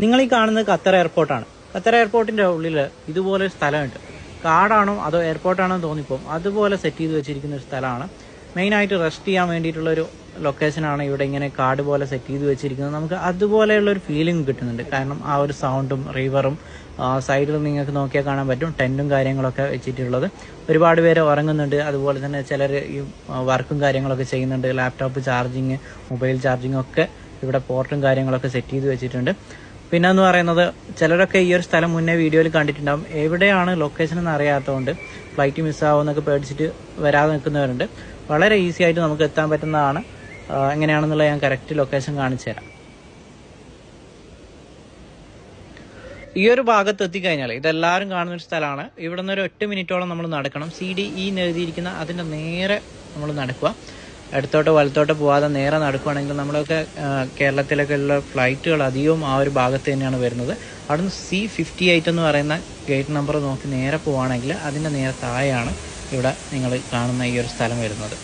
നിങ്ങൾ ഈ കാണുന്നത് ഖത്തർ എയർപോർട്ടാണ്. ഖത്തർ എയർപോർട്ടിൻ്റെ ഉള്ളിൽ ഇതുപോലെ ഒരു സ്ഥലമുണ്ട്. കാടാണോ അതോ എയർപോർട്ടാണോ എന്ന് തോന്നിപ്പോകും. അതുപോലെ സെറ്റ് ചെയ്ത് വെച്ചിരിക്കുന്ന ഒരു സ്ഥലമാണ്. മെയിനായിട്ട് റെസ്റ്റ് ചെയ്യാൻ വേണ്ടിയിട്ടുള്ളൊരു ലൊക്കേഷനാണ്. ഇവിടെ ഇങ്ങനെ കാട് പോലെ സെറ്റ് ചെയ്ത് വെച്ചിരിക്കുന്നത്. നമുക്ക് അതുപോലെയുള്ളൊരു ഫീലിംഗ് കിട്ടുന്നുണ്ട്. കാരണം ആ ഒരു സൗണ്ടും റിവറും സൈഡിൽ നിങ്ങൾക്ക് നോക്കിയാൽ കാണാൻ പറ്റും. ടെൻറ്റും കാര്യങ്ങളൊക്കെ വെച്ചിട്ടുള്ളത്. ഒരുപാട് പേര് ഉറങ്ങുന്നുണ്ട്. അതുപോലെ തന്നെ ചിലർ ഈ വർക്കും കാര്യങ്ങളൊക്കെ ചെയ്യുന്നുണ്ട്. ലാപ്ടോപ്പ് ചാർജിങ്, മൊബൈൽ ചാർജിങ് ഒക്കെ ഇവിടെ പോർട്ടും കാര്യങ്ങളൊക്കെ സെറ്റ് ചെയ്ത് വെച്ചിട്ടുണ്ട്. പിന്നെ എന്ന് പറയുന്നത്, ചിലരൊക്കെ ഈ ഒരു സ്ഥലം മുന്നേ വീഡിയോയിൽ കണ്ടിട്ടുണ്ടാകും. എവിടെയാണ് ലൊക്കേഷൻ എന്ന് അറിയാത്തതുകൊണ്ട് ഫ്ലൈറ്റ് മിസ്സാവുമെന്നൊക്കെ പേടിച്ചിട്ട് വരാതെ നിൽക്കുന്നവരുണ്ട്. വളരെ ഈസി ആയിട്ട് നമുക്ക് എത്താൻ പറ്റുന്നതാണ്. എങ്ങനെയാണെന്നുള്ള ഞാൻ കറക്റ്റ് ലൊക്കേഷൻ കാണിച്ചു തരാം. ഈ ഒരു ഭാഗത്ത് എത്തിക്കഴിഞ്ഞാൽ ഇതെല്ലാവരും കാണുന്നൊരു സ്ഥലമാണ്. ഇവിടെ നിന്ന് ഒരു 8 മിനിറ്റോളം നമ്മൾ നടക്കണം. CDE എന്ന് എഴുതിയിരിക്കുന്ന അതിൻ്റെ നേരെ നമ്മൾ നടക്കുക. ഇടത്തോട്ടോ വലത്തോട്ടോ പോവാതെ നേരെ നടക്കുകയാണെങ്കിൽ നമ്മളൊക്കെ കേരളത്തിലൊക്കെ ഉള്ള ഫ്ലൈറ്റുകൾ അധികവും ആ ഒരു ഭാഗത്ത് തന്നെയാണ് വരുന്നത്. അവിടുന്ന് C58 എന്ന് പറയുന്ന ഗേറ്റ് നമ്പർ നോക്കി നേരെ പോവുകയാണെങ്കിൽ അതിൻ്റെ നേരെ താഴെയാണ് ഇവിടെ നിങ്ങൾ കാണുന്ന ഈ ഒരു സ്ഥലം വരുന്നത്.